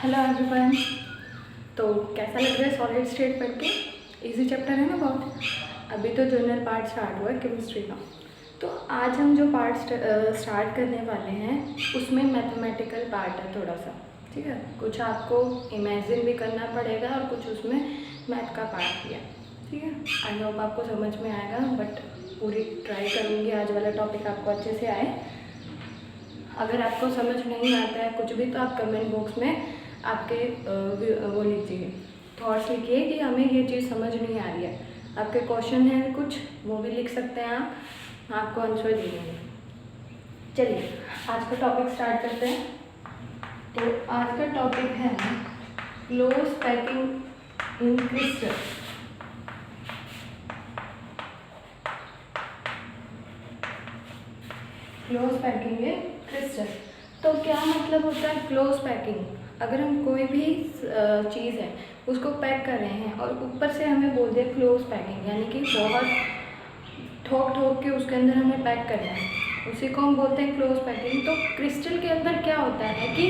Hello everyone. तो कैसा लग रहा है सॉलिड स्टेट पढ़ के? इजी चैप्टर है ना बहुत। अभी तो जनरल पार्ट स्टार्ट हुआ है केमिस्ट्री का। तो आज हम जो पार्ट स्टार्ट करने वाले हैं उसमें मैथमेटिकल पार्ट है थोड़ा सा, ठीक है। कुछ आपको इमेजिन भी करना पड़ेगा और कुछ उसमें मैथ का पार्ट भी है, ठीक है। आई होप आपको समझ में आएगा, बट पूरी ट्राई करूँगी आज वाला टॉपिक आपको अच्छे से आए। अगर आपको समझ नहीं आता है कुछ भी तो आप कमेंट बॉक्स में आपके वो लिखिए, थॉट्स लिखिए कि हमें ये चीज़ समझ नहीं आ रही है। आपके क्वेश्चन हैं कुछ, वो भी लिख सकते हैं आप, आपको आंसर दे देंगे। चलिए आज का टॉपिक स्टार्ट करते हैं। तो आज का टॉपिक है close packing in crystal. Close packing in crystal. तो क्या मतलब होता है क्लोज पैकिंग? अगर हम कोई भी चीज़ है उसको पैक कर रहे हैं और ऊपर से हमें बोल दिया क्लोज पैकिंग, यानी कि बहुत ठोक ठोक के उसके अंदर हमें पैक करना है, उसी को हम बोलते हैं क्लोज पैकिंग। तो क्रिस्टल के अंदर क्या होता है कि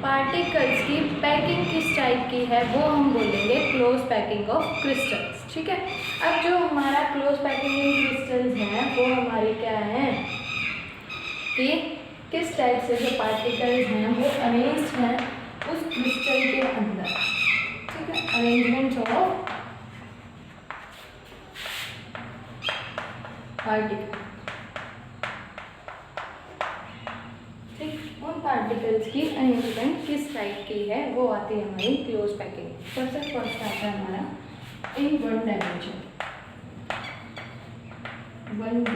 पार्टिकल्स की पैकिंग किस टाइप की है वो हम बोलेंगे क्लोज पैकिंग ऑफ क्रिस्टल्स, ठीक है। अब जो हमारा क्लोज पैकिंग इन क्रिस्टल्स हैं वो हमारी क्या है कि किस टाइप से जो पार्टिकल्स हैं वो अरेंज्ड हैं उस क्रिस्टल के अंदर, ठीक है। अरेंजमेंट ऑफ पार्टिकल, ठीक। उन पार्टिकल्स की अरेंजमेंट किस टाइप की है वो आती है हमारी क्लोज पैकिंग। सबसे फर्स्ट आता है हमारा इन वन डायमेंशन, 1D।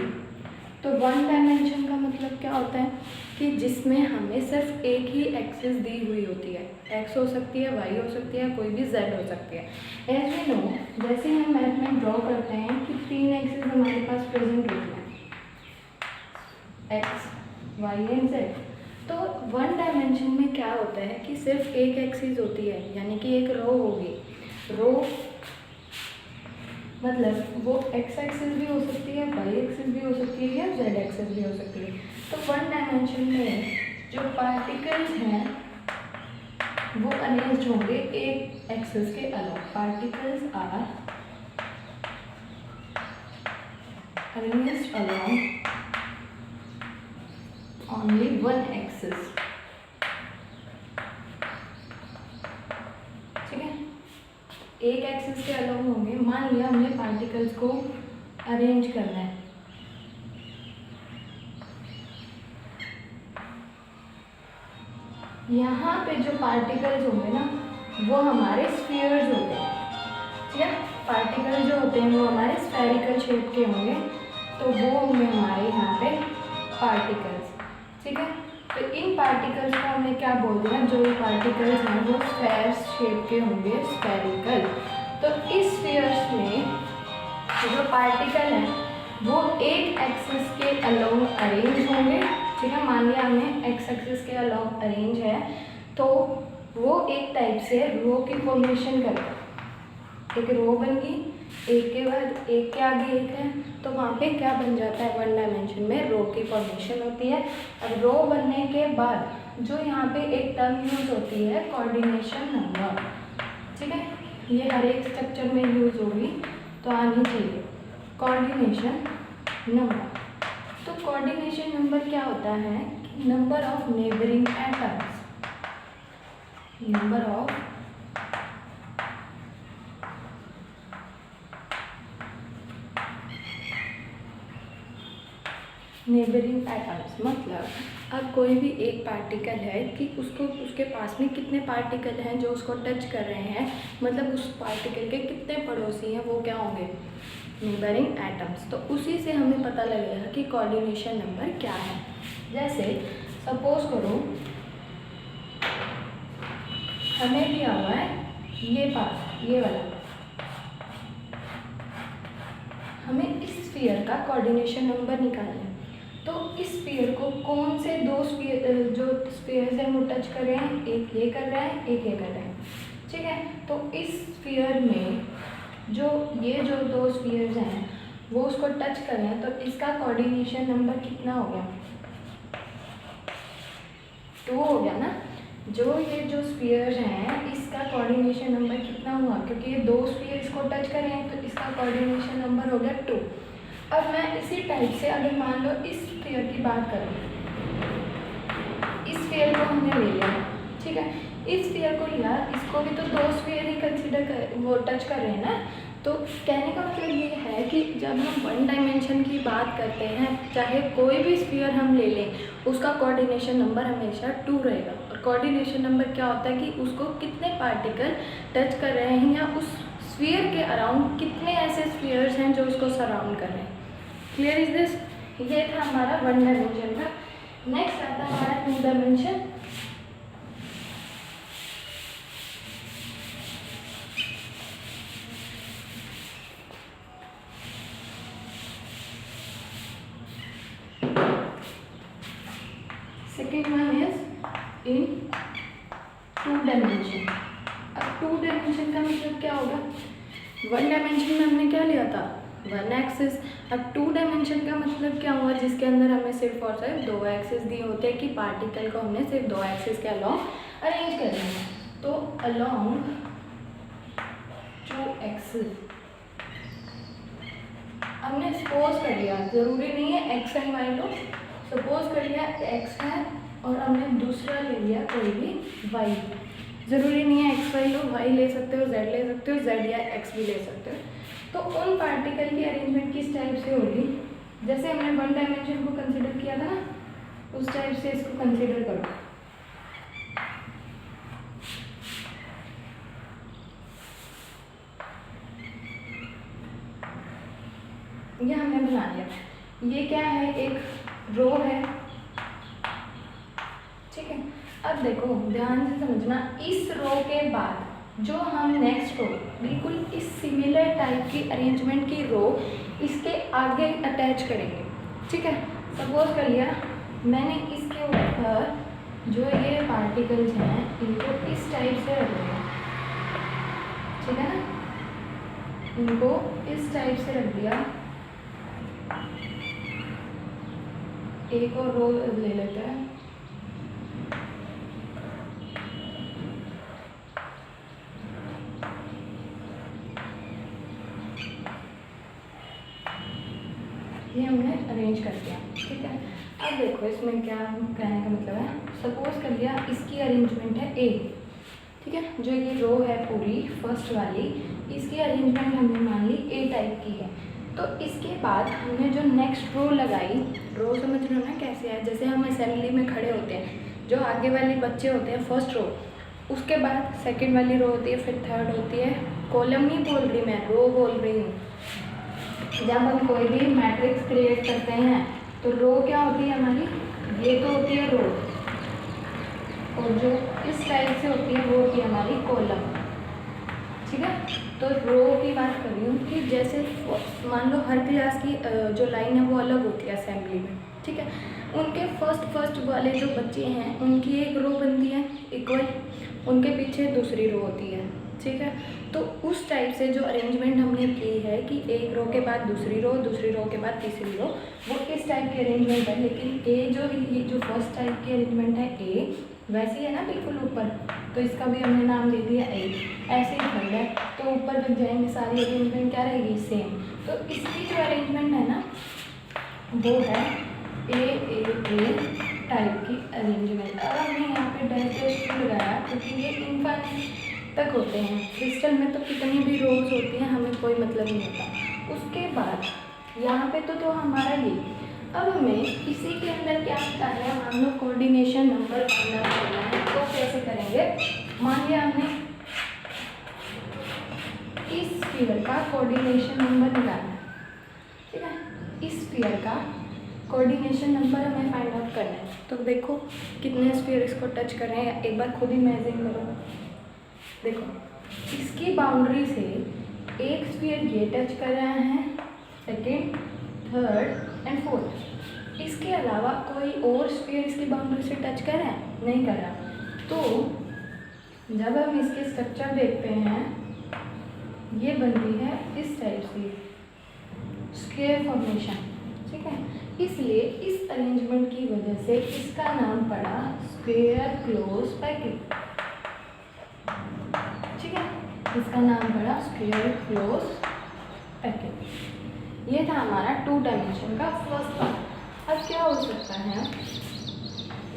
तो वन डायमेंशन का मतलब क्या होता है कि जिसमें हमें सिर्फ एक ही एक्सिस दी हुई होती है। एक्स हो सकती है, वाई हो सकती है, कोई भी जेड हो सकती है। एज वी नो, जैसे हम मैथ में ड्रॉ करते हैं कि 3 एक्सिस हमारे पास प्रेजेंट होती हैं, एक्स, वाई एंड जेड। तो वन डायमेंशन में क्या होता है कि सिर्फ एक एक्सिस होती है, यानी कि एक रो होगी। रो मतलब वो एक्स एक्सिस भी हो सकती है, वाई एक्सिस भी हो सकती है, या जेड एक्सिस भी हो सकती है। तो वन डायमेंशन में जो पार्टिकल्स हैं वो अरेंज होंगे एक एक्सिस के अलावा। Particles are arranged along only one axis, ठीक है। एक एक्सिस के अलावा होंगे। मान लिया हमने पार्टिकल्स को अरेंज करना है, यहाँ पे जो पार्टिकल्स होंगे ना वो हमारे स्फीयर्स होते हैं, ठीक है। पार्टिकल जो होते हैं वो हमारे स्फेरिकल शेप के होंगे, तो वो होंगे हमारे यहाँ पे पार्टिकल्स, ठीक है। तो इन पार्टिकल्स को हमने क्या बोल दिया, जो ये पार्टिकल्स हैं वो स्फेयर शेप के होंगे, स्फेरिकल। तो इस स्फीयर्स में जो पार्टिकल हैं वो एक एक्सिस के अलोंग अरेंज होंगे, ठीक है। मान लिया हमें एक्स एक्सिस के अलोंग अरेंज है, तो वो एक टाइप से रो की फॉर्मेशन करता है। एक रो बन गई, एक के बाद एक के आगे एक है, तो वहाँ पे क्या बन जाता है, वन डायमेंशन में रो की फॉर्मेशन होती है। अब रो बनने के बाद जो यहाँ पे एक टर्म यूज होती है कोऑर्डिनेशन नंबर, ठीक है। ये हर एक स्ट्रक्चर में यूज होगी, तो आनी चाहिए कोऑर्डिनेशन नंबर। तो कोऑर्डिनेशन नंबर क्या होता है, number of neighbouring atoms, number of neighbouring atoms. मतलब अब कोई भी एक पार्टिकल है कि उसको उसके पास में कितने पार्टिकल हैं जो उसको टच कर रहे हैं, मतलब उस पार्टिकल के कितने पड़ोसी हैं, वो क्या होंगे, नेबरिंग एटम्स। तो उसी से हमें पता लगेगा कि कोऑर्डिनेशन नंबर क्या है। जैसे सपोज करो हमें दिया हुआ है ये पार्ट, ये वाला, हमें इस स्फीयर का कोऑर्डिनेशन नंबर निकालना है। तो इस स्फीयर को कौन से दो स्फीयर जो स्फीयर्स हैं वो टच कर रहे हैं, एक ये कर रहा है, एक ये कर रहा है, ठीक है। तो इस स्फीयर में जो ये जो दो स्फीयर्स हैं वो उसको टच कर रहे हैं, तो इसका कोऑर्डिनेशन नंबर कितना हो गया, 2 हो गया ना। जो ये जो स्फीयर हैं इसका कोऑर्डिनेशन नंबर कितना हुआ, क्योंकि ये 2 स्फीयर इसको टच कर रहे हैं तो इसका कोऑर्डिनेशन नंबर हो गया 2। अब मैं इसी टाइप से अगर मान लो इस स्फीयर की बात करूँ, इस स्फीयर को हमने ले लिया, ठीक है, इस स्फीयर को लिया, इसको भी तो 2 स्फीयर ही कंसीडर कर वो टच कर रहे हैं ना। तो कहने का मतलब ये है कि जब हम 1 डायमेंशन की बात करते हैं, चाहे कोई भी स्फीयर हम ले लें, उसका कोऑर्डिनेशन नंबर हमेशा 2 रहेगा। और कोऑर्डिनेशन नंबर क्या होता है कि उसको कितने पार्टिकल टच कर रहे हैं या उस स्फीयर के अराउंड कितने ऐसे स्फीयर्स हैं जो उसको सराउंड कर रहे हैं। Clear is this? ये था हमारा 1 डायमेंशन का। नेक्स्ट आता है हमारा 2 dimension. Second one is in 2 dimension. अब 2 डायमेंशन का मतलब क्या होगा? 1 डायमेंशन में हमने क्या लिया था? 1 एक्सिस। अब 2 डायमेंशन का मतलब क्या हुआ? जिसके अंदर हमें सिर्फ और सिर्फ 2 एक्सिस दिए होते हैं कि पार्टिकल को हमने सिर्फ 2 एक्सिस के अलॉन्ग अरेंज करना है। तो अलॉन्ग 2 एक्सिस हमने सपोज कर लिया, ज़रूरी नहीं है एक्स एंड वाई लो, सपोज कर लिया एक्स है और हमने दूसरा ले लिया कोई भी वाई। ज़रूरी नहीं है एक्स वाई लो, वाई ले सकते हो, जेड ले सकते हो, जेड या एक्स भी ले सकते हो। तो उन पार्टिकल की अरेंजमेंट किस टाइप से होगी? जैसे हमने 1 डायमेंशन को कंसिडर किया था ना, उस टाइप से इसको कंसिडर करो। ये हमने बना लिया। ये क्या है? एक रो है, ठीक है। अब देखो ध्यान से समझना, इस रो के बाद जो हम नेक्स्ट रो बिल्कुल इस सिमिलर टाइप की अरेंजमेंट की रो इसके आगे अटैच करेंगे, ठीक है। सपोज कर लिया मैंने इसके ऊपर जो ये पार्टिकल्स हैं इनको इस टाइप से रख दिया, ठीक है ना, इनको इस टाइप से रख दिया। एक और रो ले लेते हैं, ये हमने अरेंज कर दिया, ठीक है। अब देखो इसमें क्या कहने का मतलब है। सपोज कर लिया इसकी अरेंजमेंट है ए, ठीक है, जो ये रो है पूरी फर्स्ट वाली, इसकी अरेंजमेंट हमने मान ली ए टाइप की है। तो इसके बाद हमने जो नेक्स्ट रो लगाई, रो समझ रहे हो ना कैसे है? जैसे हम असेंबली में खड़े होते हैं, जो आगे वाले बच्चे होते हैं फर्स्ट रो, उसके बाद सेकंड वाली रो होती है, फिर थर्ड होती है। कॉलम नहीं बोल रही मैं, रो बोल रही हूँ। जब हम कोई भी मैट्रिक्स क्रिएट करते हैं तो रो क्या होती है हमारी? ये तो होती है रो, और जो इस टाइप से होती है वो होती है हमारी कॉलम, ठीक है। तो रो की बात कर रही हूँ कि जैसे मान लो हर क्लास की जो लाइन है वो अलग होती है असेंबली में, ठीक है। उनके फर्स्ट वाले जो बच्चे हैं उनकी एक रो बनती है इक्वल, उनके पीछे दूसरी रो होती है, ठीक है। तो उस टाइप से जो अरेंजमेंट हमने की है कि एक रो के बाद दूसरी रो के बाद तीसरी रो, वो इस टाइप की अरेंजमेंट है। लेकिन ये जो फर्स्ट टाइप की अरेंजमेंट है ए, वैसी है ना बिल्कुल ऊपर, तो इसका भी हमने नाम दे दिया ए। ऐसे ही थर्ड है तो ऊपर तक जाएंगे सारी अरेंजमेंट क्या रहेगी? सेम। तो इसकी जो अरेंजमेंट है ना वो है ए टाइप की अरेंजमेंट। अब हमने यहाँ पे डैश क्यों लगाया? क्योंकि ये इनफाइनाइट तक होते हैं, क्रिस्टल में तो कितनी भी रोज होती हैं हमें कोई मतलब नहीं होता। उसके बाद यहाँ पे तो हमारा ये, अब हमें इसी के अंदर क्या करना है? मान लो कोऑर्डिनेशन नंबर करना है, तो कैसे करेंगे? मान लिया हमने इस स्फीयर का कोऑर्डिनेशन नंबर निकालना है, ठीक है। इस स्फीयर का कोऑर्डिनेशन नंबर हमें फाइंड आउट करना है। तो देखो कितने स्फीयर इसको टच कर रहे हैं, एक बार खुद इमेजिन करो। देखो इसकी बाउंड्री से एक स्फीयर ये टच कर रहा है, सेकेंड, थर्ड एंड फोर्थ। इसके अलावा कोई और स्फीयर इसकी बाउंड्री से टच कर रहा है? नहीं कर रहा। तो जब हम इसके स्ट्रक्चर देखते हैं, ये बनती है इस टाइप से स्क्वायर फॉर्मेशन, ठीक है। इसलिए इस अरेंजमेंट की वजह से इसका नाम पड़ा स्क्वायर क्लोज पैकेट, ठीक है, इसका नाम पड़ा स्क्वायर क्लोज पैकेट। ये था हमारा 2 डायमेंशन का फर्स्ट पार्ट। अब क्या हो सकता है,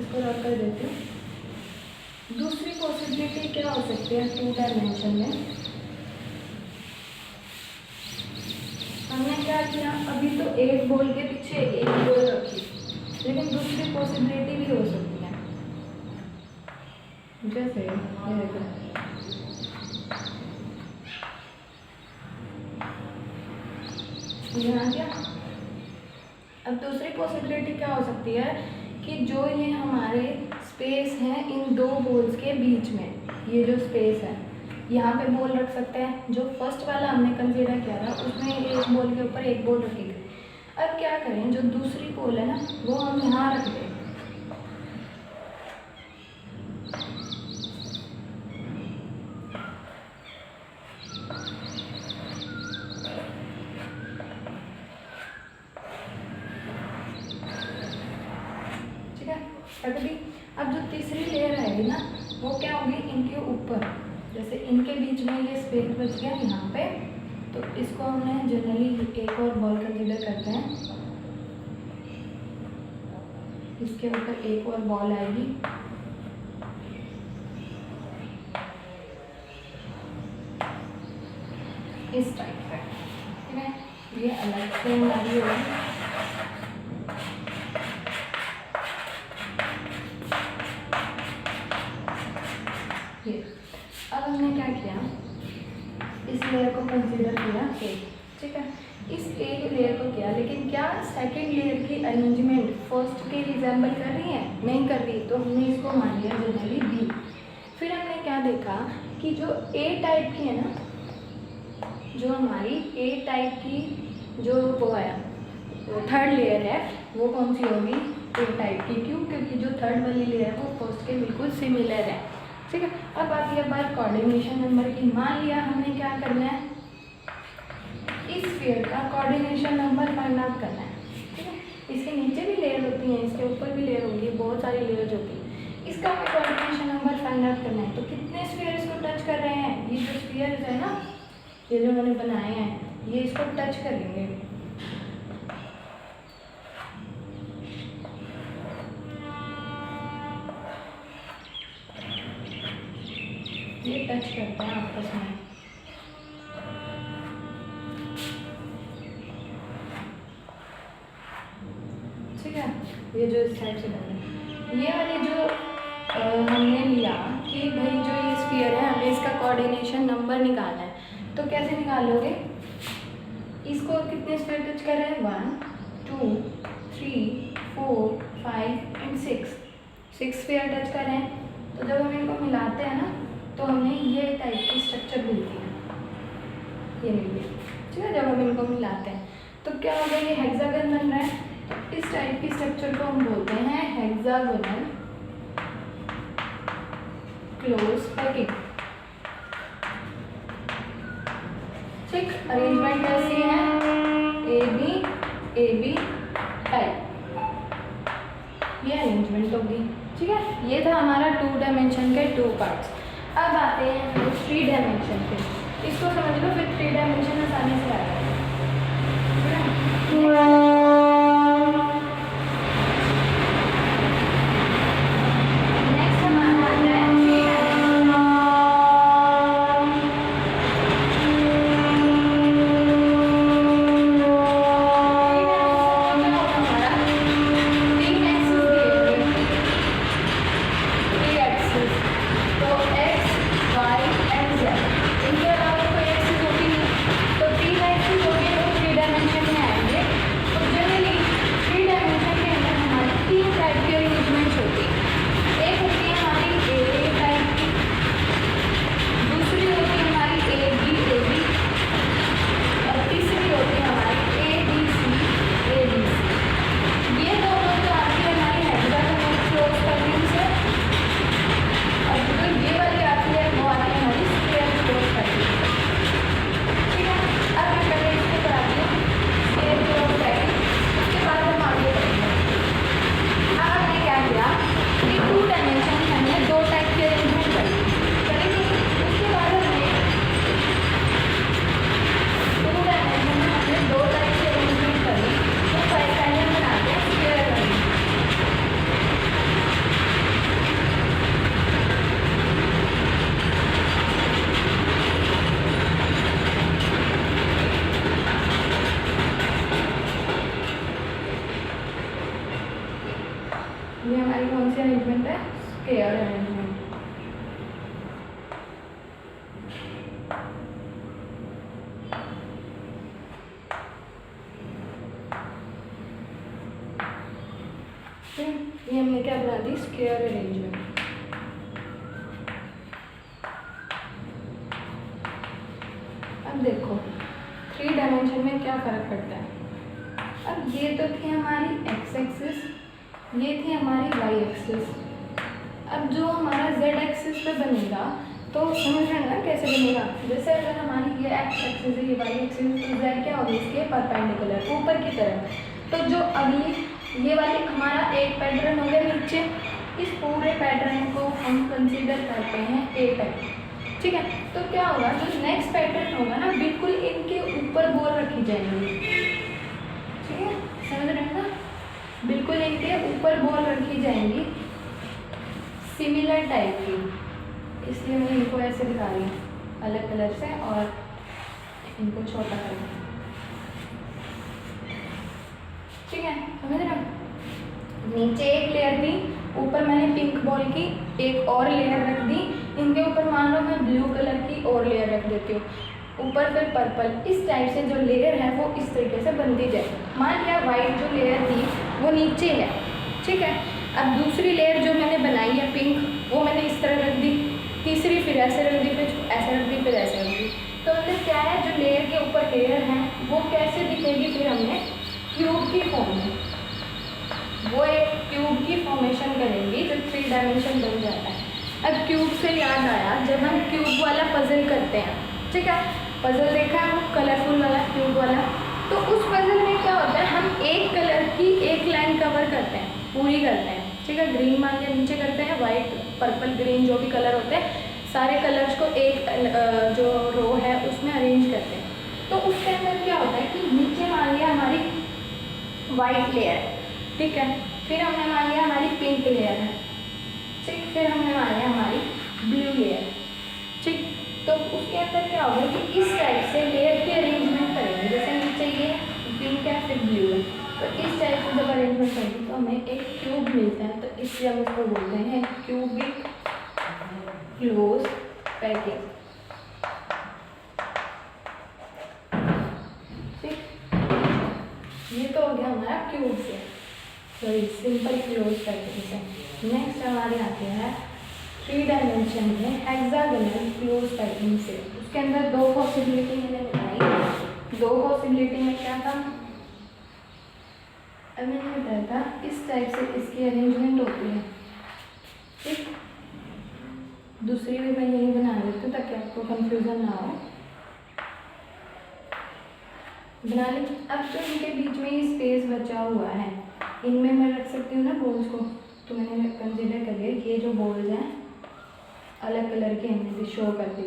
इसको रख कर देती हूँ। दूसरी पॉसिबिलिटी क्या हो सकती है 2 डायमेंशन में, हमने क्या किया, अभी तो एक बॉल के पीछे एक बॉल रखी, लेकिन दूसरी पॉसिबिलिटी भी हो सकती है, जैसे ये देखो, ये आ गया। अब दूसरी पॉसिबिलिटी क्या हो सकती है कि जो ये हमारे स्पेस है इन 2 बॉल्स के बीच में, ये जो स्पेस है यहाँ पे बॉल रख सकते हैं। जो फर्स्ट वाला हमने कंसीडर किया था उसमें एक बॉल के ऊपर एक बॉल रखी गई। अब क्या करें, जो दूसरी बॉल है ना वो हम यहाँ रख दें, ठीक है, रख दी। अब जो तीसरी लेयर आएगी ना वो क्या होगी, इनके ऊपर, जैसे इनके बीच में ये स्पेस बच गया यहाँ पे, तो इसको हमने जनरली एक और बॉल कंसीडर करते हैं, इसके ऊपर एक और बॉल आएगी, इस टाइप से, ठीक है, ये अलग से हमारी होगी। अब हमने क्या किया, इस लेयर को कंसीडर किया एक, ठीक है, इस एक लेयर को किया, लेकिन क्या सेकंड लेयर की अरेंजमेंट फर्स्ट के रिजेंबल कर रही है, नहीं कर रही, तो हमने इसको मान लिया जनरली बी। फिर हमने क्या देखा कि जो ए टाइप की है ना, जो हमारी ए टाइप की जो वो है थर्ड लेयर है, वो कौन सी होगी, ए टाइप की। क्यों, क्योंकि जो थर्ड वाली लेयर है वो फर्स्ट के बिल्कुल सिमिलर है, ठीक है। अब आती है बात कोऑर्डिनेशन नंबर की। मान लिया हमने क्या करना है, इस स्फीयर का कोऑर्डिनेशन नंबर फाइंड आउट करना है, ठीक है। इसके नीचे भी लेयर होती हैं, इसके ऊपर भी लेयर होगी, बहुत सारी लेयर्स होती हैं, इसका हमें कोऑर्डिनेशन नंबर फाइंड आउट करना है। तो कितने स्फीयर इसको टच कर रहे हैं, ये जो स्फीयर है ना, ये जो मैंने बनाए हैं, ये इसको टच करेंगे, ये टच करते हैं आपस में, ठीक है। ये जो इस साइड से बन रहे, ये वाले जो हमने लिया कि भाई जो ये स्फीयर है हमें इसका कोऑर्डिनेशन नंबर निकालना है, तो कैसे निकालोगे, इसको कितने स्फीयर टच कर रहे हैं, 1 2 3 4 5 एंड 6 स्फीयर टच कर रहे हैं। तो जब हम इनको मिलाते हैं ना तो हमें ये टाइप की स्ट्रक्चर मिलती है, ये मिलती है, ठीक है। जब हम इनको मिलाते हैं तो क्या होगा, ये हेक्सागन बन रहा है। तो इस टाइप की स्ट्रक्चर को हम बोलते हैं हेक्सागोनल क्लोज पैकेट, ठीक। अरेंजमेंट कैसी है, ए बी टाइप, ये अरेंजमेंट होगी, ठीक है। ये था हमारा 2 डायमेंशन के 2 पार्ट्स। अब आते हैं 3 डायमेंशन पे, इसको समझ लो, फिर 3 डायमेंशन आसानी से आ जाएगा। नेक्स्ट हमारा आता है 3 डायमेंशन। कौन सी अरेंजमेंट है? Square arrangement. ये हमने क्या बना दी? Square arrangement. अब देखो 3 डायमेंशन में क्या फ़र्क पड़ता है। अब ये तो थी हमारी एक्स एक्सिस, ये थी हमारी वाई एक्सिस। अब जो हमारा जेड एक्सिस पे बनेगा तो समझ रहे हैं ना कैसे बनेगा? जैसे अगर हमारी ये एक्स एक्सिस है, ये वाई एक्सिस, तो जेड क्या होगी? इसके परपेंडिकुलर ऊपर की तरफ। तो जो अगली ये वाली हमारा एक पैटर्न हो गया नीचे, इस पूरे पैटर्न को हम कंसीडर करते हैं ए टाइप। ठीक है, तो क्या होगा? जो नेक्स्ट पैटर्न होगा ना, बिल्कुल इनके ऊपर बॉल रखी जाएंगी। ठीक है, समझ रहे हैं ना? बिल्कुल इनके ऊपर बॉल रखी जाएंगी सिमिलर टाइप की, इसलिए मैं इनको ऐसे दिखा रही हूँ अलग कलर से और इनको छोटा कर दूँ। ठीक है, समझ रहे हैं? नीचे एक लेयर दी, ऊपर मैंने पिंक बॉल की एक और लेयर रख दी, इनके ऊपर मान लो मैं ब्लू कलर की और लेयर रख देती हूँ, ऊपर फिर पर्पल। इस टाइप से जो लेयर है वो इस तरीके से बनती जाए। मान लिया वाइट जो लेयर थी वो नीचे है, ठीक है। अब दूसरी लेयर जो मैंने बनाई है पिंक, वो मैंने इस तरह रख दी, तीसरी फिर ऐसे रख दी, फिर ऐसे रख दी, फिर ऐसे रख दी। तो मतलब क्या है, जो लेयर के ऊपर लेयर है वो कैसे दिखेगी? फिर हमने क्यूब की फॉर्म में, वो एक क्यूब की फॉर्मेशन करेंगी जो 3 डायमेंशन बन जाता है। अब क्यूब से याद आया, जब हम क्यूब वाला पजल करते हैं, ठीक है, पजल देखा है वो कलरफुल वाला क्यूब वाला, तो उस पजल में क्या होता है, हम एक कलर की एक लाइन कवर करते हैं, पूरी करते हैं। ठीक है, ग्रीन मान लिया नीचे करते हैं, वाइट पर्पल ग्रीन जो भी कलर होते हैं, सारे कलर्स को एक जो रो है उसमें अरेंज करते हैं। तो उसके अंदर क्या होता है कि नीचे मान लिया हमारी वाइट लेयर है, ठीक है, फिर हमने मान लिया हमारी पिंक लेयर है, ठीक, फिर हमने मान लिया हमारी ब्लू लेयर, ठीक। तो उसके अंदर क्या होगा कि इस टाइप से लेयर की अरेंजमेंट करेंगे। जैसे नीचे ये पिंक है फिर ब्लू है, तो इस टाइप से जब अरेंजमेंट करेंगे तो हमें एक क्यूब मिलता है। तो इसलिए हम उसको बोलते हैं क्यूबिक क्लोज पैकिंग। ठीक, ये तो हो गया हमारा क्यूब से, सॉरी सिंपल क्लोज पैकिंग से। नेक्स्ट हमारे आते हैं 3 डायमेंशन में हेक्सागोनल क्लोज पैकिंग से। उसके अंदर 2 पॉसिबिलिटी मैंने बताई। 2 पॉसिबिलिटी में क्या था, अब मैंने बताया था इस टाइप से इसकी अरेंजमेंट होती है, ठीक। दूसरी भी मैं यही बना लेती हूँ ताकि आपको कंफ्यूजन ना हो। बना ली। अब जो इनके बीच में ये स्पेस बचा हुआ है, इनमें मैं रख सकती हूँ ना बॉल्स को, तो मैंने कंसिडर कर लिया कि ये जो बॉल्स हैं अलग कलर के हमने भी शो कर दी।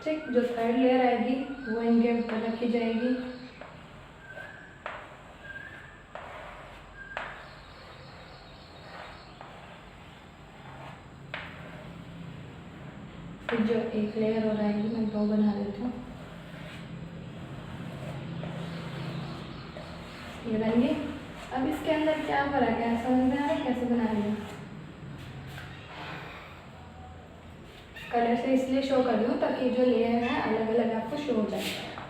ठीक, जो थर्ड लेयर आएगी वो इनके ऊपर रखी जाएगी। फिर जो एक लेयर और आएगी, मैं 2 बना देती हूँ, ये बन गई। अब इसके अंदर क्या फर्क है, समझ में आ रहा है कैसे बना रही हूँ? कलर से इसलिए शो कर रही हूँ ताकि जो लेयर है अलग अलग आपको शो हो जाए।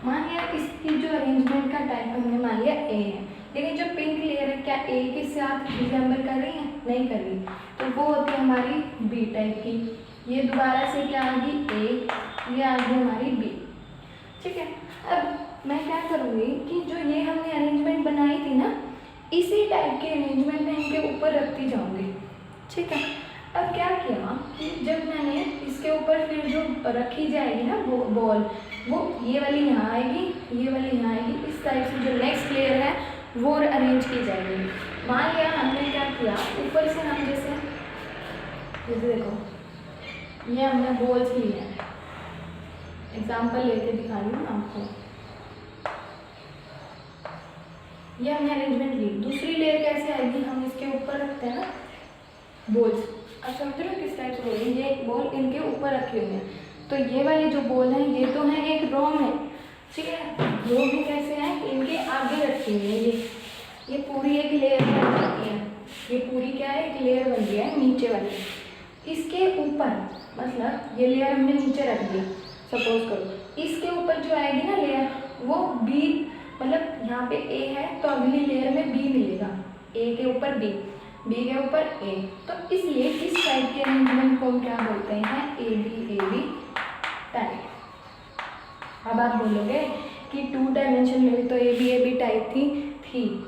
मान लिया इसकी जो अरेंजमेंट का टाइप हमने मान लिया ए है, लेकिन जो पिंक लेयर है क्या ए के साथ रिजेंबल कर रही है? नहीं कर रही, तो वो होती है हमारी बी टाइप की। ये दोबारा से क्या आ गई? ए, ये आ गई हमारी बी, ठीक है। अब मैं क्या करूँगी कि जो ये हमने अरेंजमेंट बनाई थी ना, इसी टाइप की अरेंजमेंट में इनके ऊपर रखती जाऊँगी, ठीक है। अब क्या किया कि जब मैंने इसके ऊपर फिर जो रखी जाएगी ना वो बॉल, वो ये वाली यहाँ आएगी, ये वाली यहाँ आएगी, इस टाइप से जो नेक्स्ट लेयर है वो अरेंज की जाएगी। मान लिया हमने क्या किया, ऊपर से हम जैसे देखो ये हमने बॉल्स ली है, एग्जाम्पल लेके दिखा रही हूँ आपको। ये हमने अरेंजमेंट ली, दूसरी लेयर कैसे आएगी, हम इसके ऊपर रखते हैं ना बॉल्स। अब समझ रहे हो किस टाइप से बोल ये बॉल इनके ऊपर रखे हुए हैं, तो ये वाली जो बॉल है ये तो है एक रो में, ठीक है। वो भी कैसे हैं, इनके आगे रखी हुई है ये पूरी एक लेयर बन जाती है। ये पूरी क्या है, एक लेयर बन गया है नीचे वाली। इसके ऊपर मतलब ये लेयर हमने नीचे रख दी, सपोज करो इसके ऊपर जो आएगी ना लेयर, वो बी, मतलब यहाँ पे ए है तो अगली लेयर में बी मिलेगा, ए के ऊपर बी, बी के ऊपर ए। तो इसलिए इस टाइप के अरेंजमेंट को हम क्या बोलते हैं, ए बी टाइप। अब आप बोलोगे कि 2 डायमेंशन में भी तो ए बी टाइप थी,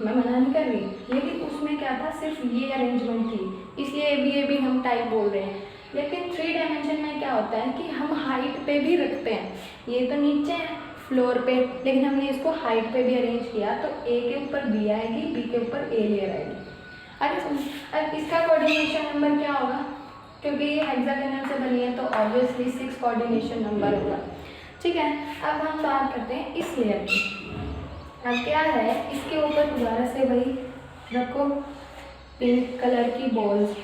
मैं मना नहीं कर रही, लेकिन उसमें क्या था, सिर्फ ये अरेंजमेंट थी, इसलिए ए बी हम टाइप बोल रहे हैं। लेकिन 3 डायमेंशन में क्या होता है कि हम हाइट पे भी रखते हैं, ये तो नीचे है फ्लोर पे, लेकिन हमने इसको हाइट पे भी अरेंज किया, तो ए के ऊपर बी आएगी, बी के ऊपर ए लेयर आएगी। आगे समझ। अब इसका कोऑर्डिनेशन नंबर क्या होगा, क्योंकि ये हेक्सागोनल से बनी है तो ऑब्वियसली 6 कोऑर्डिनेशन नंबर होगा। ठीक है। अब हम बात करते हैं इस लेयर की। अब क्या है, इसके ऊपर दोबारा से वही रखो पिंक कलर की बॉल्स।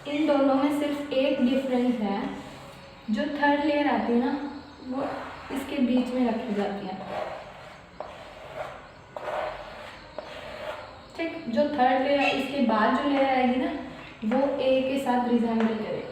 इन दोनों में सिर्फ एक डिफरेंस है, जो 3rd लेयर आती है ना, वो इसके बीच में रखी जाती है। ठीक, जो 3rd लेयर, इसके बाद जो लेयर आएगी ना, वो ए के साथ रिजेंबल करेगी।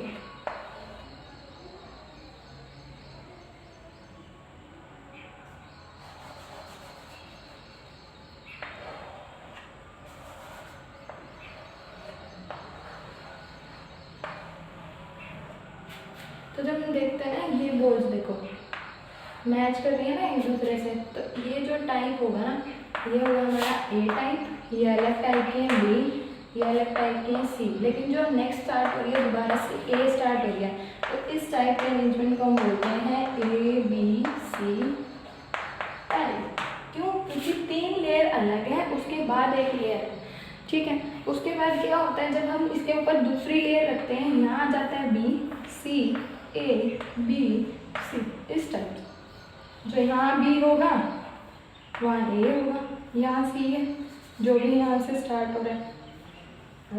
तो जब हम देखते हैं ना, ये बॉल्स देखो मैच कर रही है ना एक दूसरे से, तो ये जो टाइप होगा ना, ये होगा हमारा ए टाइप, ये अलग टाइप की है बी, ये अलग टाइप की है सी। लेकिन जो नेक्स्ट स्टार्ट हो रही है दोबारा से ए स्टार्ट हो गया, तो इस टाइप के अरेंजमेंट को हम बोलते हैं ए बी सी टाइप। क्यों, क्योंकि 3 लेयर अलग है, उसके बाद एक लेयर है। ठीक है। उसके बाद क्या होता है, जब हम इसके ऊपर दूसरी लेयर रखते हैं, यहाँ आ जाता है B C A B C, इस टाइप। जो यहाँ बी होगा वहाँ ए होगा, यहाँ सी है, जो भी यहाँ से स्टार्ट हो रहा है।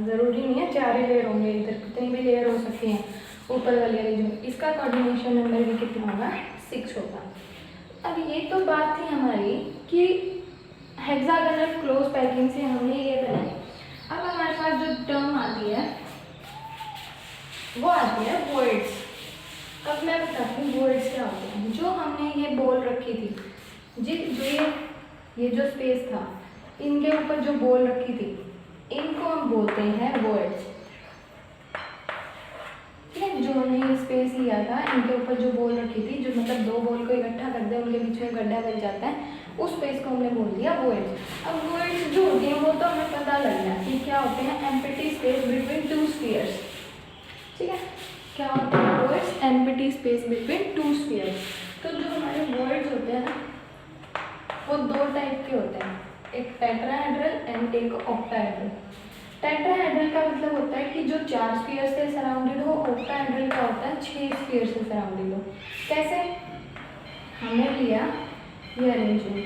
ज़रूरी नहीं है 4 ही लेयर होंगे, इधर कितनी भी लेयर हो सकती हैं ऊपर वाली अरेंजमेंट। इसका कोऑर्डिनेशन नंबर भी कितना होगा, 6 होगा। अब ये तो बात थी हमारी कि हेक्सागोनल क्लोज पैकिंग से हमने ये बनाई। अब हमारे पास जो टर्म आती है वो आती है वॉइड्स। अब मैं बताती हूँ वॉइड्स क्या होते हैं। जो हमने ये बॉल रखी थी, जो ये जो स्पेस था, इनके ऊपर जो बॉल रखी थी, इनको हम बोलते हैं वॉइड्स। ठीक है। जो हमने स्पेस लिया था, इनके ऊपर जो बॉल रखी थी, जो मतलब 2 बॉल को इकट्ठा कर दे, उनके बीच में गड्ढा बन जाता है, उस स्पेस को हमने बोल दिया वॉइड्स। अब वॉइड्स जो होती हैं वो तो हमें पता लग गया कि क्या होते हैं, एम्प्टी स्पेस बिटवीन 2 स्फीयर्स। ठीक है। क्या होते हैं voids, empty space between 2 spheres. तो जो हमारे वॉइड्स होते हैं ना, वो 2 टाइप के होते हैं, एक टेट्राहेड्रल एंड एक ऑक्टाहेड्रल। टेट्राहेड्रल का मतलब होता है कि जो 4 स्फीयर से सराउंडेड हो, ऑक्टाहेड्रल का होता है 6 स्फीयर से सराउंडेड हो। कैसे, हमने लिया ये अरेंजमेंट,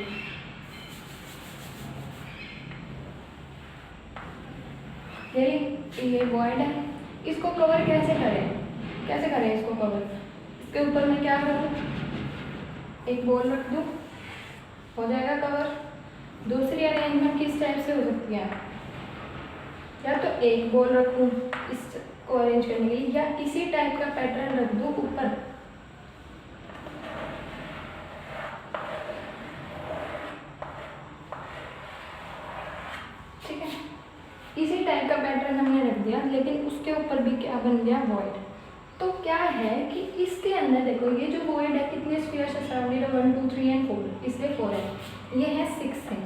ये वॉइड है, इसको कवर कैसे करें इसको कवर। इसके ऊपर मैं क्या करूँ, एक बॉल रख दूँ, हो जाएगा कवर। दूसरी अरेंजमेंट किस टाइप से हो सकती है, या तो एक बॉल रखूँ इसको अरेंज करने के लिए, या इसी टाइप का पैटर्न रख दूँ ऊपर। ठीक है। इसी टाइप का पैटर्न हमने रख दिया, लेकिन उसके ऊपर भी क्या बन गया, वॉइड। तो क्या है कि इसके अंदर देखो, ये जो वॉइड है कितने स्फीयर से सराउंडेड है, 1 2 3 एंड 4, इसलिए 4 है, ये है 6 है।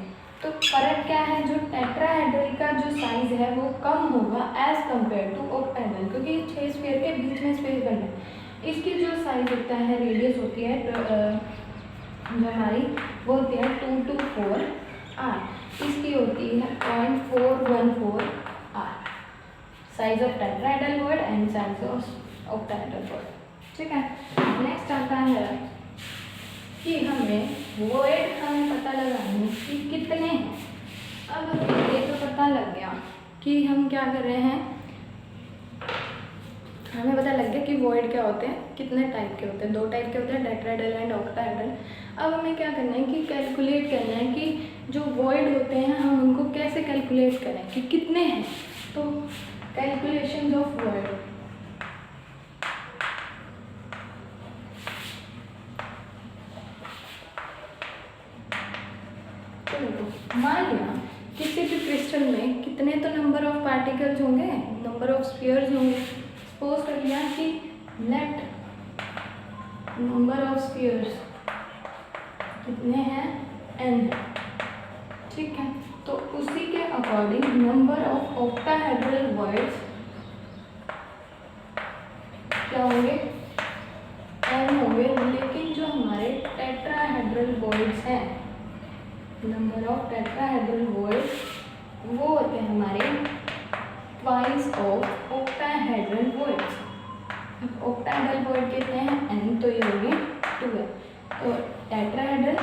तो फर्क क्या है, जो टेट्राहेड्रल का जो साइज है वो कम होगा एज कम्पेयर टू ऑक्टाहेड्रल, क्योंकि 6 स्फीयर के बीच में स्पेस बन है। इसकी जो साइज होता है, रेडियस होती है जो हमारी, वो होती है 2 to 4 r। इसकी होती है 0.414 r, size of tetrahedral void and size of octahedral void. ठीक है। नेक्स्ट आता है कि हमें पता लगानी कि कितने हैं। अब हमें ये तो पता लग गया कि हम क्या कर रहे हैं, हमें पता लग गया कि वॉइड क्या होते हैं, कितने टाइप के होते हैं, 2 टाइप के होते हैं, टेट्राहेड्रल एंड ऑक्टाहेड्रल। अब हमें क्या करना है कि कैलकुलेट करना है कि जो वॉइड होते हैं हम उनको कैसे कैलकुलेट करें कि कितने हैं। तो कैलकुलेशन ऑफ वॉइड, तो देखो मान लिया किसी भी क्रिस्टल में कितने तो नंबर ऑफ पार्टिकल्स होंगे, नंबर ऑफ स्फीयर्स होंगे। सपोज कर लिया कि लेट नंबर ऑफ स्फीयर्स कितने हैं, n है, ठीक है। तो उसी के according number of octahedral voids क्या होंगे, n होंगे। लेकिन जो हमारे टेट्राहेड्रल वॉइड्स हैं, नंबर ऑफ टेट्राहेड्रल वॉइड्स वो होते हैं हमारे ट्वाइस ऑफ ऑक्टाहेड्रल वॉइड्स। अब ऑक्टाहेड्रल वॉइड कितने हैं, n, तो ये होगी 2 है। तो टेट्राहेड्रल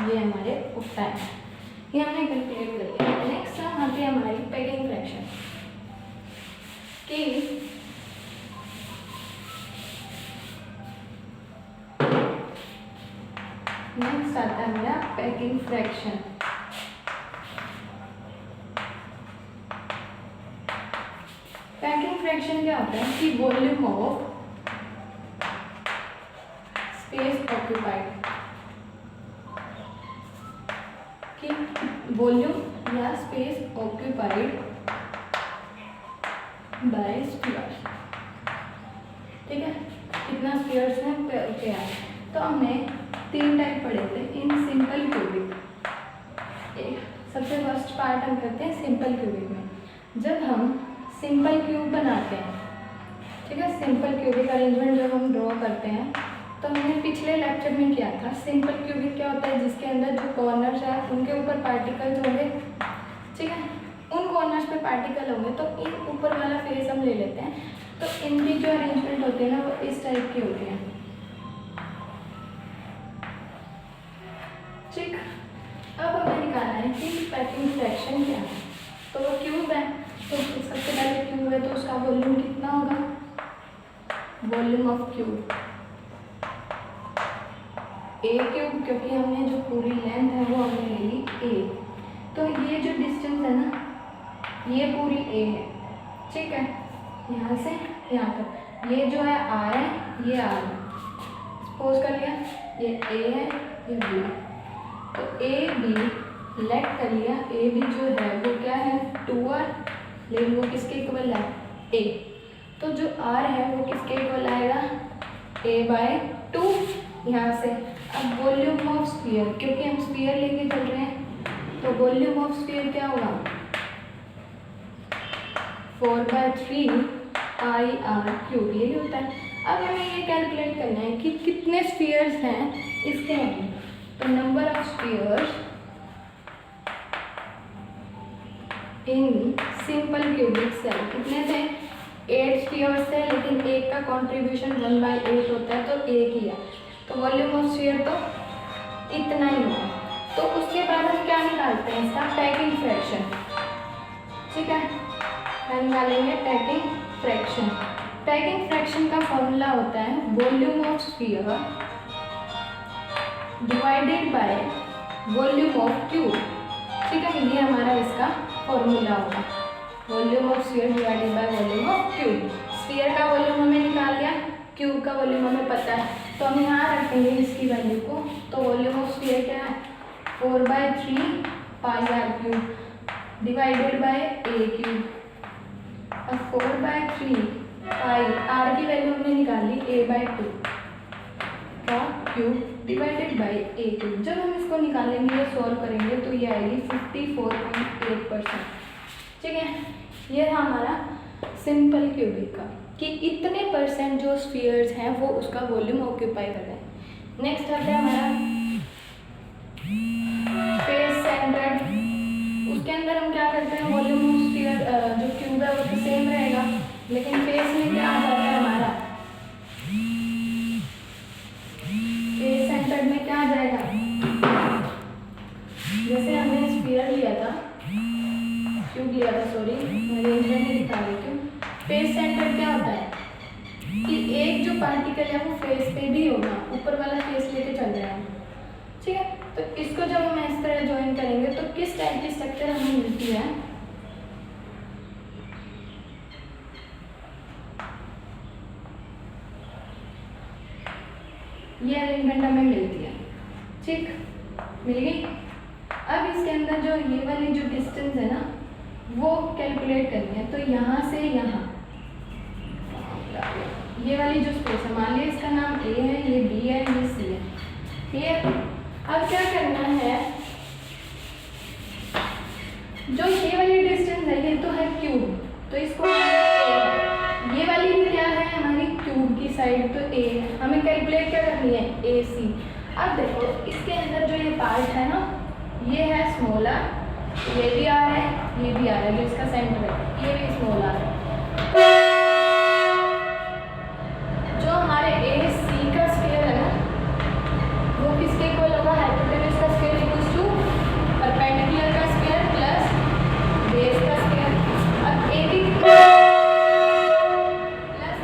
ये हमारे ऑक्टाहेड्रल, ये हमने कैलकुलेट कर लिया। नेक्स्ट यहाँ पे हमारी पैकिंग फ्रैक्शन कि नेक्स्ट आता है मेरा पैकिंग फ्रैक्शन। पैकिंग फ्रैक्शन क्या होता है कि वॉल्यूम ऑफ स्पेस ऑक्यूपाइड, कि वॉल्यूम या स्पेस ऑक्यूपाइड बाय स्फीयर्स, ठीक है। कितना स्फीयर्स हैं पे आए। तो हमने 3 टाइप पढ़े थे इन सिंपल क्यूबिक। सबसे फर्स्ट पार्ट हम करते हैं सिंपल क्यूबिक में। जब हम सिंपल क्यूब बनाते हैं, ठीक है, सिंपल क्यूबिक अरेंजमेंट जब हम ड्रॉ करते हैं, तो हमने पिछले लेक्चर में किया था। सिंपल क्यूबिक क्या होता है, जिसके अंदर जो कॉर्नर्स हैं उनके ऊपर पार्टिकल्स होंगे, ठीक है। उन कॉर्नर्स पे पार्टिकल होंगे तो इन ऊपर वाला फेस हम ले लेते हैं। तो इनकी जो अरेंजमेंट होती है ना वो इस टाइप की होती है, ठीक। अब हमें निकालना है कि पैकिंग फ्रैक्शन क्या है। तो वो क्यूब है, तो सबसे पहले क्यूब है तो उसका वॉल्यूम कितना होगा, volume of cube A cube, क्योंकि हमने जो पूरी लेंथ है वो हमने ले ली ए। तो ये जो डिस्टेंस है ना ये पूरी ए है, ठीक है, यहाँ से यहाँ तक। ये जो है आर है, ये आर है। सपोज कर लिया ये ए है, ये बी है। तो ए बी लेट कर लिया, ए बी जो है वो क्या है 2r, लेकिन वो किसके इक्वल है ए। तो जो r है वो किसके इक्वल आएगा a/2 यहाँ से। अब वॉल्यूम ऑफ स्फीयर, क्योंकि हम स्फीयर लेके चल रहे हैं तो वॉल्यूम ऑफ स्फीयर क्या होगा 4/3 πr3, यही होता है। अब हमें ये कैलकुलेट करना है कि कितने स्फीयर्स हैं इसके अंदर। तो number of spheres in simple cubic cell कितने थे, 8 स्फीयर्स थे, लेकिन एक का कॉन्ट्रीब्यूशन 1/8 होता है तो एक ही है। तो वॉल्यूम ऑफ स्फीयर तो इतना ही होगा। तो उसके बाद हम क्या निकालते हैं, इसका पैकिंग फ्रैक्शन, ठीक है। हम निकालेंगे पैकिंग फ्रैक्शन। पैकिंग फ्रैक्शन का फॉर्मूला होता है volume of sphere divided by volume of cube, ठीक है। ये हमारा इसका फॉर्मूला होगा, volume of sphere divided by volume of cube. Sphere का वॉल्यूम हमें निकाल लिया, क्यूब का वॉल्यूम हमें पता है, तो हम यहाँ रखेंगे इसकी वैल्यू को। तो वॉल्यूम ऑफ स्फीयर क्या है 4/3 πr3 divided by A cube. अब 4/3 पाई, आर की वैल्यू हमने निकाली a/2 का cube divided by A cube. जब हम इसको निकालेंगे या सॉल्व करेंगे तो ये आएगी 54.8%, ठीक है। ये था हमारा सिंपल क्यूबिक का कि इतने परसेंट जो स्फीयर्स हैं वो उसका वॉल्यूम ऑक्यूपाई कर रहे हैं। नेक्स्ट आता है हमारा फेस सेंटर्ड। उसके अंदर हम क्या करते हैं, वॉल्यूम ऑफ स्फीयर जो क्यूब है वो तो सेम रहेगा, लेकिन फेस में क्या आ जाता है हमारा, फेस सेंटर्ड में क्या आ जाएगा, जैसे हमने स्फीयर लिया था, क्यूब लिया था, सॉरी मैं अरेंजमेंट में दिखा देती हूँ। फेस सेंटर्ड क्या होता है कि एक जो पार्टिकल है वो फेस पे भी होगा, ऊपर वाला फेस लेके चल रहे हैं, ठीक है। तो इसको जब हम इस तरह ज्वाइन करेंगे तो किस टाइप की स्ट्रक्चर हमें मिलती है, ये अरेंजमेंट हमें मिलती है, ठीक, मिल गई। अब इसके अंदर जो ये वाली जो डिस्टेंस है ना वो कैलकुलेट करनी है। तो यहाँ से यहाँ ये वाली जो स्पेस है, मान लिया इसका नाम ए है, ये बी है, ये सी है, क्लियर। अब क्या करना है, जो ये वाली डिस्टेंस है ये तो है क्यूब, तो इसको ये वाली भी क्या है हमारी क्यूब की साइड, तो ए है, हमें कैलकुलेट क्या करनी है, ए सी। अब देखो इसके अंदर जो ये पार्ट है ना ये है स्मॉल आर, ये भी आ रहा है, ये भी आ रहा है, जो इसका सेंटर है ये भी स्मॉल आर है। जो हमारे ए सी का स्क्वायर है ना वो किसके इक्वल होगा, हाइपोटेन्यूज का स्क्वायर इक्वल्स टू परपेंडिकुलर का स्क्वायर प्लस बेस का स्क्वायर। अब a b plus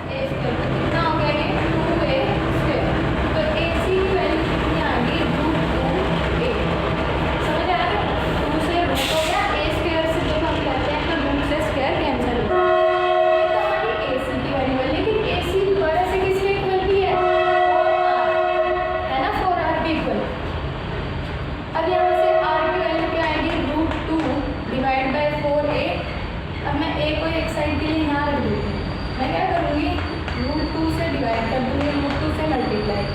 a square तो कितना हो गया, ये 2a स्क्वायर। तो ए सी की वैल्यू कितनी आ गई, √2a, समझ आ रहा है, 2 से रूट हो गया, ए स्क्वायर से जब हम करते हैं तो रूट से स्क्वायर कैंसिल होगा, ये तो हमारी ए सी की वैल्यू है। लेकिन ए सी दोबारा से किसके इक्वल भी है, 4r है ना, 4r के इक्वल। अब यहाँ से r की वैल्यू क्या आएगी, √2 डिवाइड बाय 4a। अब मैं a को एक साइड के लिए यहाँ रख दूँगी, मैं क्या करूँगी, √2 से डिवाइड कर दूँगी, √2 से मल्टीप्लाई,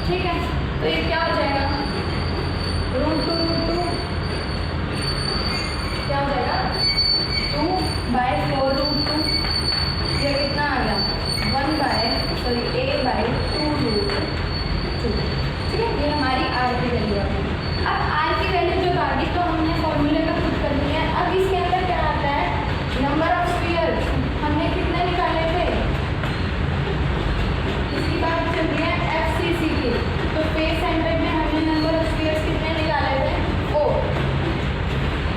ठीक है। तो ये क्या हो जाएगा, √2 क्या हो जाएगा, 2/4√2, ये कितना आ गया, a/2√2, ठीक है। ये हमारी r की वैल्यू आ गई। अब r की वैल्यू जब आ गई तो हमने फॉर्मूले में पुट करनी है। अब इसके अंदर क्या आता है, नंबर ऑफ स्फीयर्स हमने कितने निकाले थे, इसकी बात चल रही है FCC की, तो फेस सेंटर में हमने नंबर ऑफ स्फीयर्स कितने निकाले थे, 4।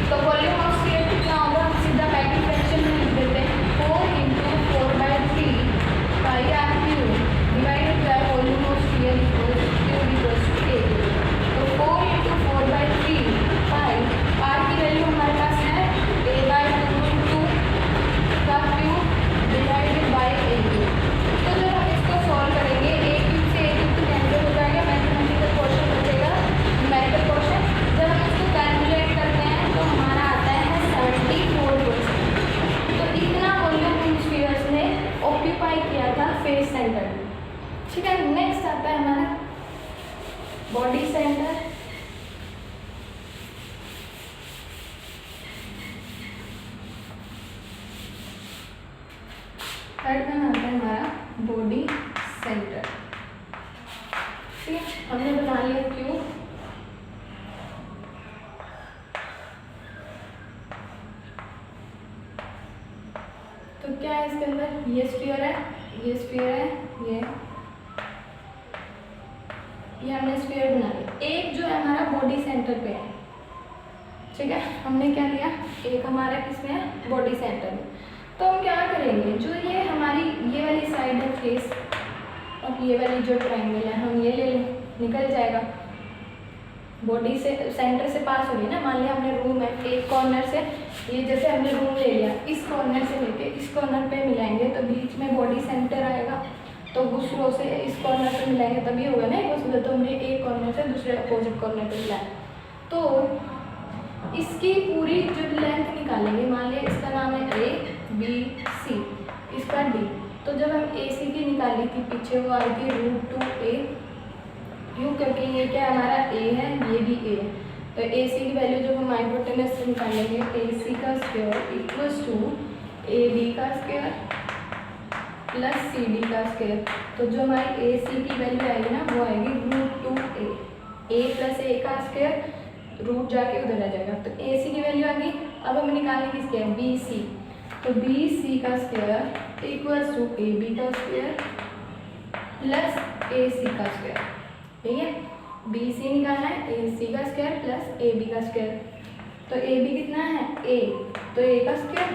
तो वॉल्यूम ऑफ स्फीयर कितना होगा, हम सीधा मैग्नीफिकेशन फ्रैक्शन में लिख देते हैं, 4 × 4/3 πr³ divided by volume of sphere equals Q = A। तो 4 × 4/3 पाई, r की वैल्यू हमारे पास है a/2√2 का क्यूब डिवाइडेड बाय a³। तो जब हम इसको सॉल्व करेंगे a³ से a³ तो कैंसिल हो जाएगा, मैथमेटिकल पोर्शन बचेगा, न्यूमेरिकल पोर्शन। जब हम इसको कैलकुलेट करते हैं तो हमारा आता है 74%। तो इतना वॉल्यूम इन स्फीयर्स ने ऑक्यूपाई किया था फेस सेंटर में, ठीक है। नेक्स्ट आता है हमारा बॉडी सेंटर। थर्ड वन आता है हमारा बॉडी सेंटर, ठीक है। हमने बना लिया क्यूब, तो क्या है इसके अंदर, ये स्फीयर है, ये स्फीयर है, ये हमने स्फीयर बना लिया। एक जो है हमारा बॉडी सेंटर पे है, ठीक है। हमने क्या लिया, एक हमारा किसमें है, बॉडी सेंटर में। तो हम क्या करेंगे, जो ये हमारी ये वाली साइड है फेस, और ये वाली जो ट्रायंगल है हम ये ले लें, निकल जाएगा, बॉडी से सेंटर से पास हो रही है ना। मान लिया हमने रूम है, एक कॉर्नर से, ये जैसे हमने रूम ले लिया, इस कॉर्नर से लेके इस कॉर्नर पे मिलाएंगे तो बीच में बॉडी सेंटर आएगा, तो उस रो से इस कॉर्नर पे मिलाएंगे तभी होगा ना एक, तो हमने एक कॉर्नर से दूसरे अपोजिट कॉर्नर पे मिलाया, तो इसकी पूरी जो लेंथ निकालेंगे, मान लिया इसका नाम है ABC, इसका D। तो जब हम AC की निकाली थी पीछे, वो आएगी √2a, क्यों, क्योंकि ये क्या हमारा A है, ये भी A है। तो AC की वैल्यू जब हम हाइपोटेनस से निकालेंगे, AC का स्क्वायर इक्वल्स टू AB का स्क्वायर प्लस CD का स्क्वायर। तो जो हमारी AC की वैल्यू आएगी ना वो आएगी √2a, A + A का स्क्वायर, रूट जाके उधर आ जाएगा, तो AC की वैल्यू आ गई। अब हमें निकालने किसके है, BC, तो BC का स्क्वायर इक्वल्स टू AB का स्क्वायर प्लस AC का स्क्वायर, ठीक है। BC निकालना है, AC का स्क्वायर प्लस AB का स्क्वायर। तो AB कितना है, A, तो A का स्क्वायर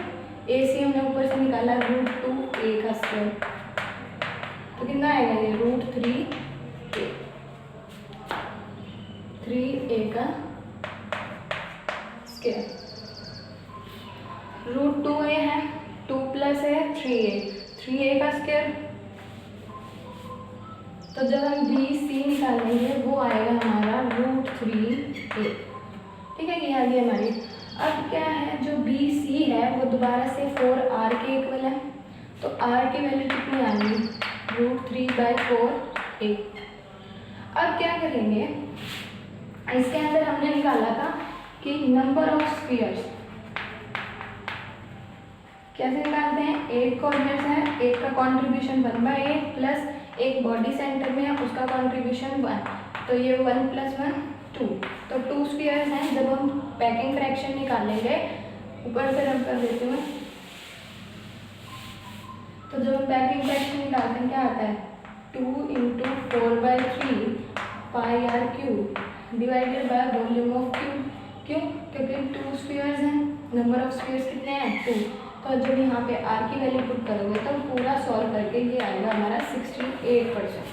AC हमने ऊपर से निकाला √2a का स्क्वायर, तो कितना आएगा ये √3a का स्क्वायर। √2a है, 2 प्लस है 3a का स्क्वायर। तो जब हम BC निकालेंगे वो आएगा हमारा √3a। ठीक है, ये आ गई हमारी। अब क्या है, जो BC है वो दोबारा से 4r के इक्वल है, तो r की वैल्यू कितनी आ गई √3/4a। अब क्या करेंगे, इसके अंदर हमने निकाला था कि नंबर ऑफ स्फीयर्स कैसे निकालते हैं। एक कोऑर्डिनेट्स है, एक का कॉन्ट्रीब्यूशन 1/8 प्लस एक बॉडी सेंटर में है उसका कॉन्ट्रीब्यूशन 1, तो ये 1 + 1 2, तो 2 स्फीयर्स हैं। जब हम पैकिंग फ्रैक्शन निकालेंगे, ऊपर से रब कर देते हैं, तो जब हम पैकिंग फ्रैक्शन निकालते हैं क्या आता है 2 × 4/3 πr³ divided by volume of cube. क्यों? क्योंकि 2 स्फीयर्स हैं, नंबर ऑफ स्फीयर्स कितने हैं 2। तो जब यहाँ पे r की वैल्यू पुट करोगे तो पूरा सॉल्व करके ये आएगा हमारा 68%।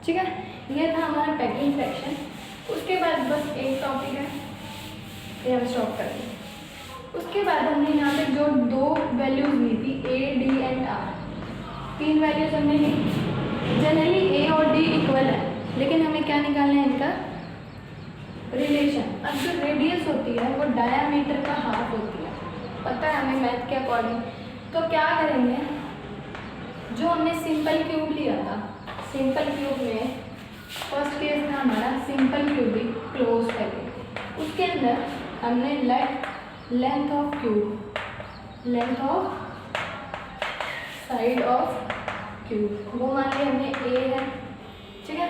ठीक है, ये था हमारा पैकिंग फ्रैक्शन। उसके बाद बस एक टॉपिक है, ये हम स्टॉप कर देंगे। उसके बाद हमने यहाँ पे जो 2 वैल्यूज ली थी a, d and r, 3 values हमने ली। जनरली a और d इक्वल है, लेकिन हमें क्या निकालना है इनका रिलेशन। अब जो रेडियस होती है वो डायामीटर का हाफ होती है, पता है हमें मैथ के अकॉर्डिंग। तो क्या करेंगे, जो हमने सिंपल क्यूब लिया था, सिंपल क्यूब में फर्स्ट केस था हमारा सिंपल क्यूबिक क्लोज पैकेट, उसके अंदर हमने length of cube, length of side of cube वो मान लिया हमने a है। ठीक है,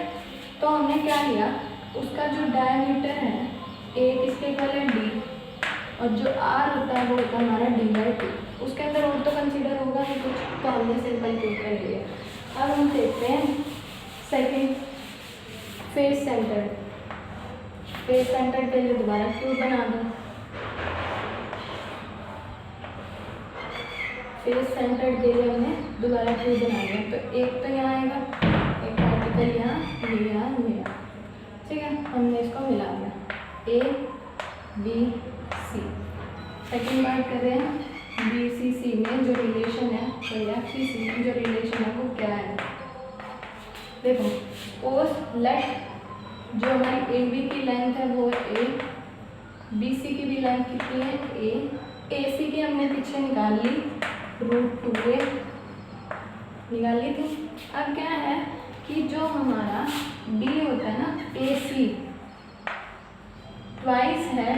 तो हमने क्या लिया, उसका जो डायमीटर है a किसके इक्वल है d, और जो r होता है वो होता है हमारा d/2। उसके अंदर और तो कंसीडर होगा नहीं कुछ, तो हमने सिंपल क्यूब कर लिया। अब हम देखते हैं second face centre. Face centre के लिए दोबारा क्यूब बना दो। फेस सेंटर के लिए हमने दोबारा क्यूब बना दिया, तो एक तो यहाँ आएगा, एक पार्टिकल यहाँ, ये यहाँ, ये यहाँ। ठीक है, हमने इसको मिला दिया A B C। सेकेंड बात कर रहे हैं BCC में जो रिलेशन है, तो FCC में जो रिलेशन है वो क्या है। देखो सपोज लेट जो हमारी AB की लेंथ है वो A, BC की भी लेंथ कितनी है A, AC की हमने पीछे निकाल ली √2a निकाल ली थी। अब क्या है कि जो हमारा D होता है ना AC ट्वाइस है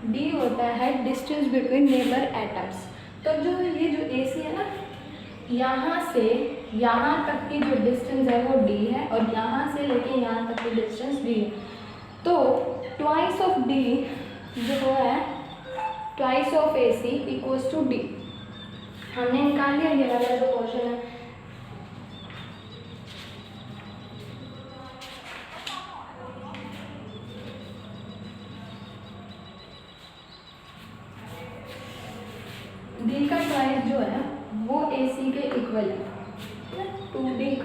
D होता है डिस्टेंस बिटवीन नेबर एटम्स। तो जो ये जो AC है ना, यहाँ से यहाँ तक की जो डिस्टेंस है वो D है, और यहाँ से लेके यहाँ तक की डिस्टेंस D है। तो ट्वाइस ऑफ D जो है ट्वाइस ऑफ AC = D। हमने निकाल लिया ये वाला जो क्वेश्चन है। D का ट्वाइस जो है वो AC के इक्वल है, 2D =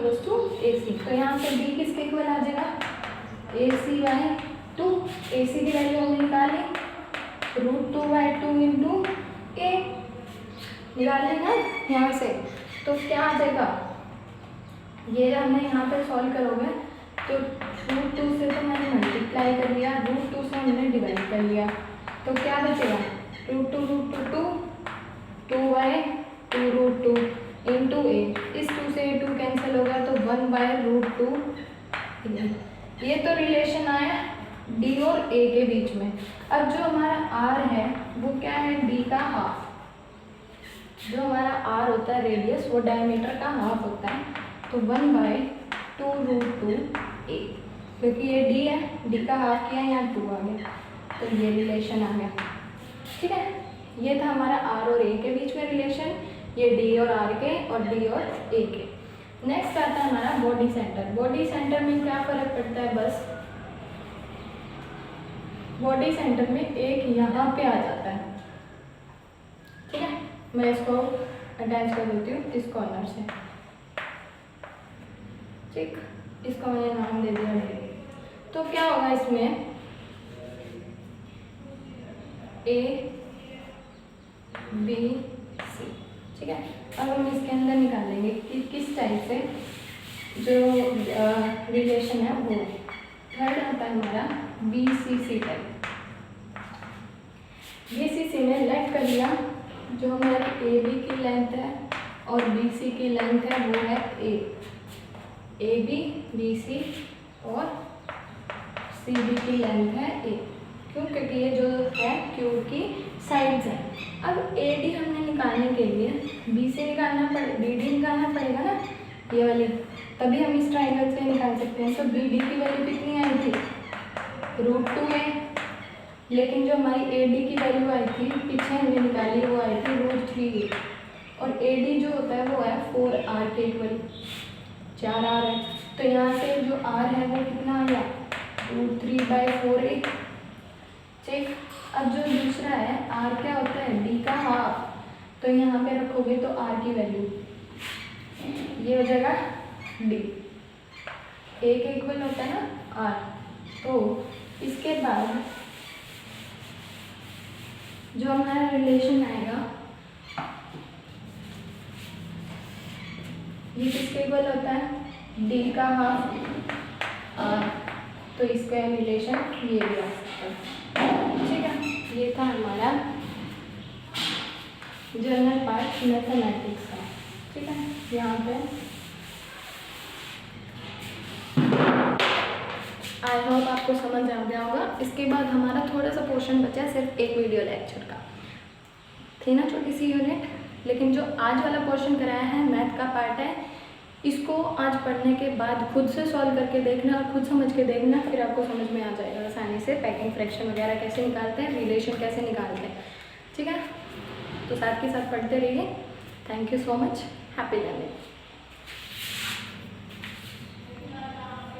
AC। तो यहाँ से D किसके इक्वल आ जाएगा AC/2। AC की वैल्यू हमने निकाली √2/2 × A निकाल लेना यहाँ से, तो क्या आ जाएगा, ये हमने यहाँ पे सॉल्व करोगे तो √2 से तो मैंने मल्टीप्लाई कर लिया, √2 से हमने डिवाइड कर लिया, तो क्या बचेगा √2 2/2 × A। इस 2 से 2 कैंसिल होगा तो 1/√2। ये तो रिलेशन आया D और A के बीच में। अब जो हमारा R है वो क्या है D का हाफ। जो हमारा R होता है रेडियस वो डायमीटर का हाफ होता है, तो 1/2√2a, क्योंकि ये D है, D का हाफ किया यहाँ 2 आ गया, तो ये रिलेशन आ गया। ठीक है, ये था हमारा R और A के बीच में रिलेशन, ये D और R के और D और A के। नेक्स्ट आता है हमारा बॉडी सेंटर। बॉडी सेंटर में क्या फर्क पड़ता है, बस बॉडी सेंटर में एक यहाँ पे आ जाता है, मैं इसको अटैच कर देती हूँ इस कॉर्नर से। ठीक, इसका मैंने नाम दे दिया है। तो क्या होगा इसमें, A B C, ठीक है। अब हम इसके अंदर निकालेंगे कि किस टाइप से जो रिलेशन है वो। थर्ड आता है हमारा BCC टाइप। BCC में लेट कर लिया, जो हमारी AB की लेंथ है और BC की लेंथ है वो है A, AB BC और CD की लेंथ है A। क्यों? क्योंकि ये जो है क्यूब की साइड्स हैं। अब AD हमने निकालने के लिए BC निकालना BD निकालना पड़ेगा ना, ये वाली, तभी हम इस ट्राइंगल से निकाल सकते हैं। तो BD की वैल्यू कितनी आई थी, √2 है, लेकिन जो हमारी AD की वैल्यू आई थी पीछे हमने निकाली वो आई थी √3, और AD जो होता है वो है 4R के इक्वल, 4R है। तो यहाँ से जो R है वो कितना आ गया, √3/4A। ठीक, अब जो दूसरा है R क्या होता है, D का हाफ, तो यहाँ पे रखोगे तो R की वैल्यू ये हो जाएगा D, A के इक्वल होता है ना R। तो इसके बाद जो हमारा रिलेशन आएगा ये किसके इक्वल होता है, D का हाफ R, तो इसका रिलेशन ये भी आ सकता है। ठीक है, ये था हमारा जनरल पार्ट मैथमेटिक्स का। ठीक है, यहाँ पे आई होप आपको समझ आ गया होगा। इसके बाद हमारा थोड़ा सा पोर्शन बचा है, सिर्फ एक वीडियो लेक्चर का, थी ना छोटी सी यूनिट। लेकिन जो आज वाला पोर्शन कराया है मैथ का पार्ट है, इसको आज पढ़ने के बाद खुद से सॉल्व करके देखना और खुद समझ के देखना, फिर आपको समझ में आ जाएगा आसानी से पैकिंग फ्रैक्शन वगैरह कैसे निकालते हैं, रिलेशन कैसे निकालते हैं। ठीक है, तो साथ के साथ पढ़ते रहिए। Thank you so much, happy learning.